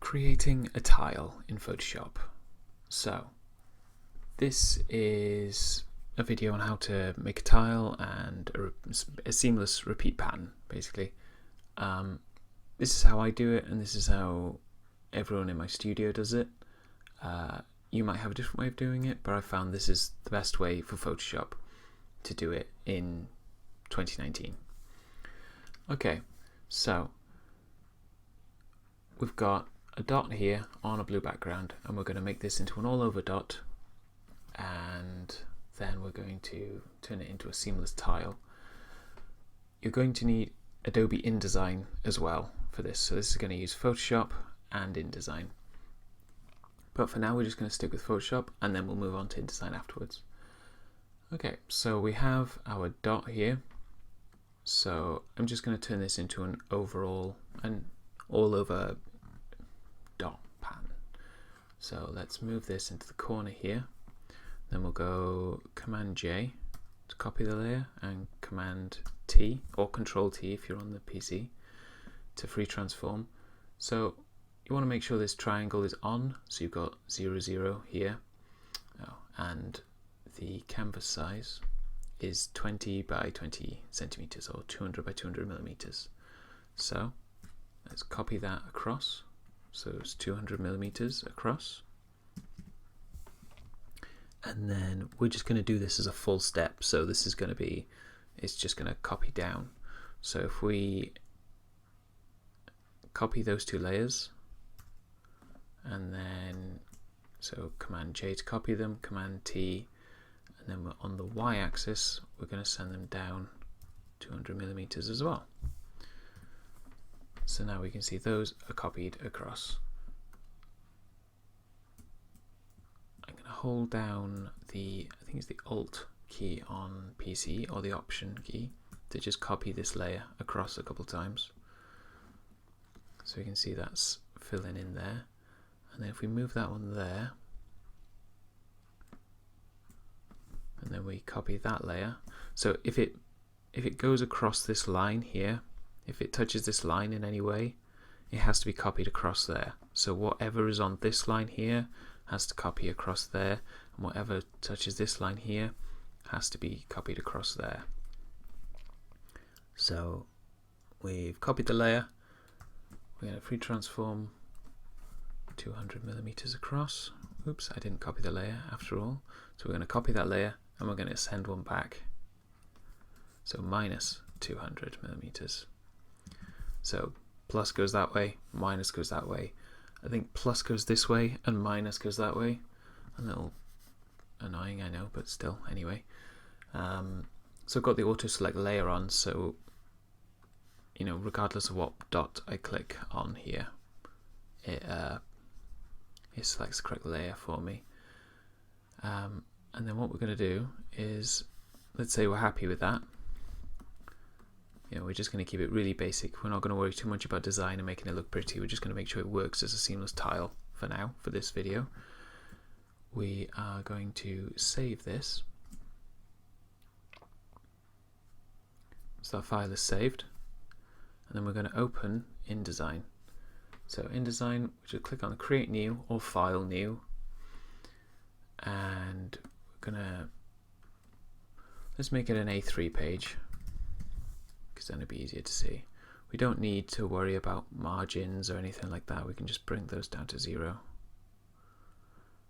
Creating a tile in Photoshop. So this is a video on how to make a tile and a seamless repeat pattern, basically. This is how I do it, and this is how everyone in my studio does it. You might have a different way of doing it, but I found this is the best way for Photoshop to do it in 2019. Okay, so we've got a dot here on a blue background, and we're going to make this into an all-over dot, and then we're going to turn it into a seamless tile. You're going to need Adobe InDesign as well for this, so this is going to use Photoshop and InDesign. But for now we're just going to stick with Photoshop, and then we'll move on to InDesign afterwards. Okay, so we have our dot here. So I'm just going to turn this into an all-over dot pattern. So let's move this into the corner here. Then we'll go Command J to copy the layer, and Command T or Control T if you're on the PC to free transform. So you want to make sure this triangle is on, so you've got 0, 0 here, and the canvas size is 20 by 20 centimeters or 200 by 200 millimeters. So let's copy that across. So it's 200 millimeters across. And then we're just going to do this as a full step. So this is going to be, it's just going to copy down. So if we copy those two layers, and then so Command J to copy them, Command T, and then we're on the y-axis we're going to send them down 200 millimeters as well. So now we can see those are copied across. I'm going to hold down the, I think it's the Alt key on PC, or the Option key, to just copy this layer across a couple times. So we can see that's filling in there. And then if we move that one there, and then we copy that layer. So if it goes across this line here, if it touches this line in any way, it has to be copied across there. So whatever is on this line here has to copy across there, and whatever touches this line here has to be copied across there. So we've copied the layer. We're going to free transform 200 millimeters across. Oops, I didn't copy the layer after all. So we're going to copy that layer, and we're going to send one back. So minus 200 millimeters. So plus goes that way, minus goes that way. I think plus goes this way and minus goes that way. A little annoying, I know, but still, anyway. So I've got the auto select layer on, so you know, regardless of what dot I click on here, it selects the correct layer for me. And then what we're going to do is, let's say we're happy with that. You know, we're just going to keep it really basic. We're not going to worry too much about design and making it look pretty. We're just going to make sure it works as a seamless tile for now, for this video. We are going to save this. So that file is saved. And then we're going to open InDesign. So InDesign, we just click on Create New or File New. And we're going to, let's make it an A3 page, because then it'll be easier to see. We don't need to worry about margins or anything like that. We can just bring those down to 0,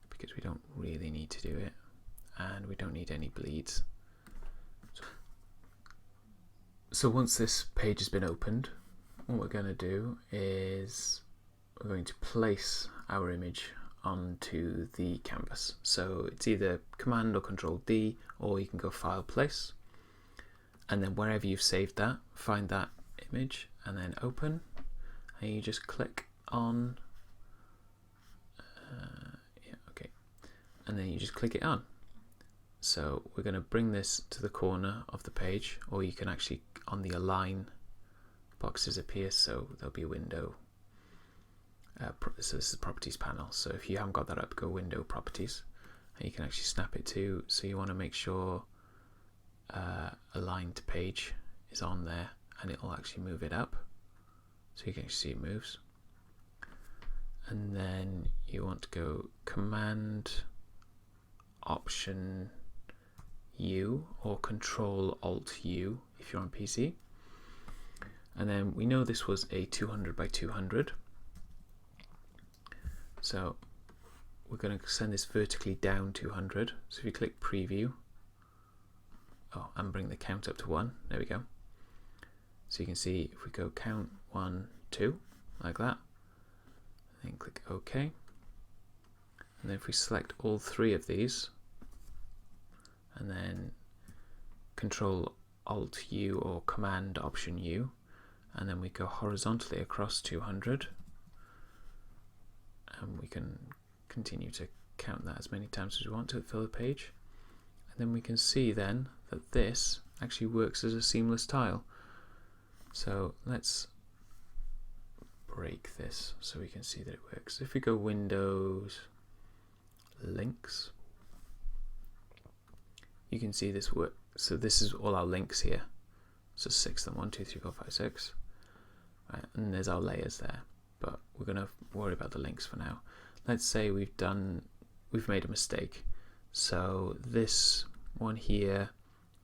because we don't really need to do it, and we don't need any bleeds. So once this page has been opened, what we're going to do is we're going to place our image onto the canvas. So it's either Command or Control D, or you can go File, Place, and then wherever you've saved that, find that image and then open, and you just click on and then you just click it on. So we're going to bring this to the corner of the page, or you can actually, on the Align, boxes appear, so there'll be a window. So this is the Properties panel. So if you haven't got that up, go Window, Properties, and you can actually snap it to. So you want to make sure Align to Page is on there, and it will actually move it up, so you can actually see it moves. and then you want to go Command Option U or Control Alt U if you're on PC. And then we know this was a 200 by 200. So we're going to send this vertically down 200. So if you click Preview, and bring the count up to 1, there we go. So you can see if we go count 1, 2, like that, and then click OK. And then if we select all 3 of these, and then Control Alt U or Command Option U, and then we go horizontally across 200, and we can continue to count that as many times as we want to fill the page. And then we can see then that this actually works as a seamless tile. So let's break this so we can see that it works. If we go Windows, Links, you can see this work. So this is all our links here. So 6 of them, 1, 2, 3, 4, 5, 6. Right, and there's our layers there. But we're going to worry about the links for now. Let's say we've made a mistake. So this one here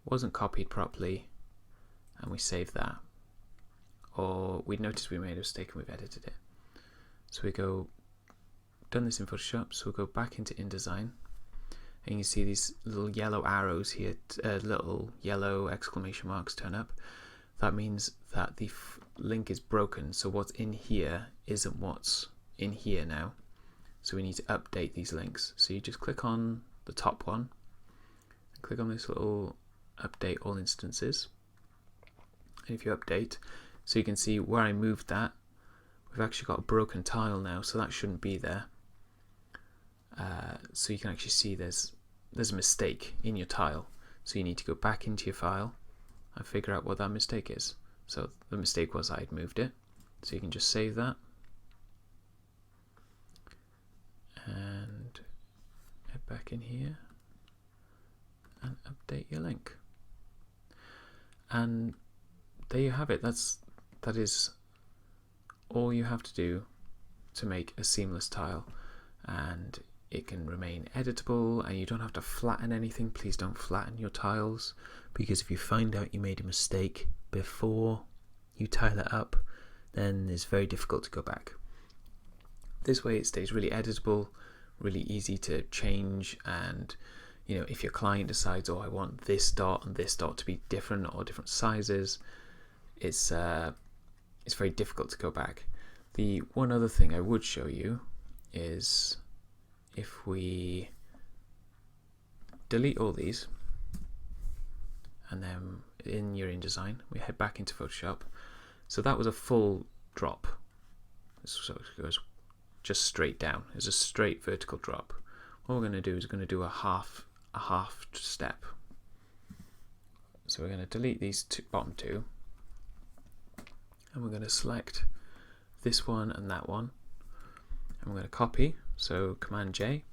wasn't copied properly, and we save that. Or we noticed we made a mistake and we've edited it. So we go, done this in Photoshop, so we'll go back into InDesign, and you see these little yellow arrows here, little yellow exclamation marks turn up. That means that the link is broken, so what's in here isn't what's in here now. So we need to update these links. So you just click on the top one, and click on this little Update All Instances. And if you update, so you can see where I moved that, we've actually got a broken tile now, so that shouldn't be there. So you can actually see there's a mistake in your tile. So you need to go back into your file and figure out what that mistake is. So the mistake was I had moved it. So you can just save that and head back in here and update your link. And there you have it. That is all you have to do to make a seamless tile, and it can remain editable, and you don't have to flatten anything. Please don't flatten your tiles, because if you find out you made a mistake before you tile it up, then it's very difficult to go back. This way it stays really editable, really easy to change, and if your client decides, I want this dot and this dot to be different or different sizes, it's very difficult to go back. The one other thing I would show you is if we delete all these, and then in your InDesign, we head back into Photoshop. So that was a full drop. So it goes just straight down. It's a straight vertical drop. What we're going to do is we're going to do a half step. So we're going to delete these bottom two, and we're going to select this one and that one, and we're going to copy. So Command J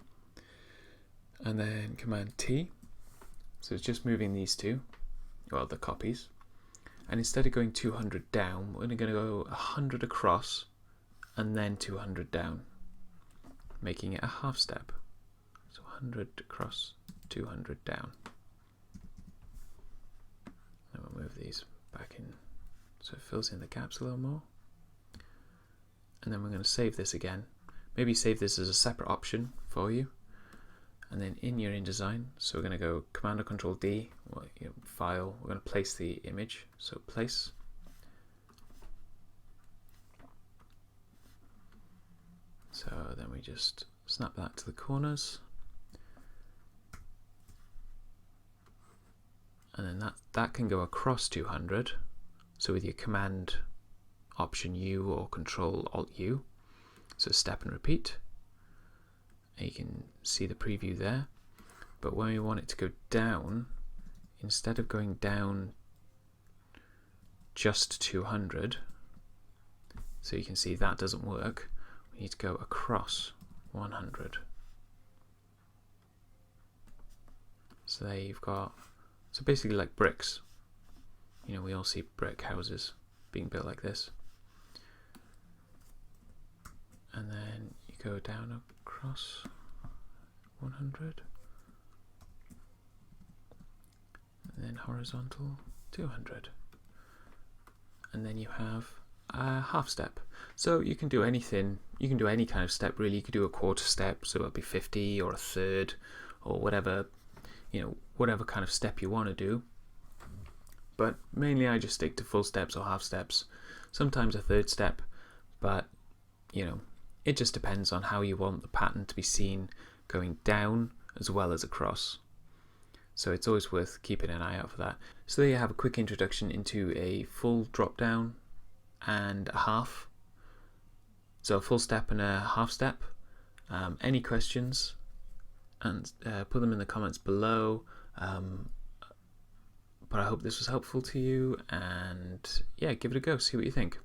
and then Command T. So it's just moving these two, well, the copies. And instead of going 200 down, we're going to go 100 across and then 200 down, making it a half step. So 100 across, 200 down. And we'll move these back in so it fills in the gaps a little more. And then we're going to save this again. Maybe save this as a separate option for you. And then in your InDesign, so we're going to go Command or Control D, File, we're going to place the image, so place. So then we just snap that to the corners. And then that can go across 200. So with your Command Option U or Control Alt U, so step and repeat. And you can see the preview there. But when we want it to go down, instead of going down just 200, so you can see that doesn't work, we need to go across 100. So there you've got, so basically like bricks. We all see brick houses being built like this. And then you go down across 100, and then horizontal 200, and then you have a half step. So you can do anything, you can do any kind of step really. You could do a quarter step, so it'll be 50, or a third, or whatever, you know, whatever kind of step you want to do. But mainly I just stick to full steps or half steps, sometimes a third step, but you know, it just depends on how you want the pattern to be seen going down as well as across. So it's always worth keeping an eye out for that. So there you have a quick introduction into a full drop down and a half. So a full step and a half step. Any questions, and put them in the comments below. But I hope this was helpful to you, and yeah, give it a go, see what you think.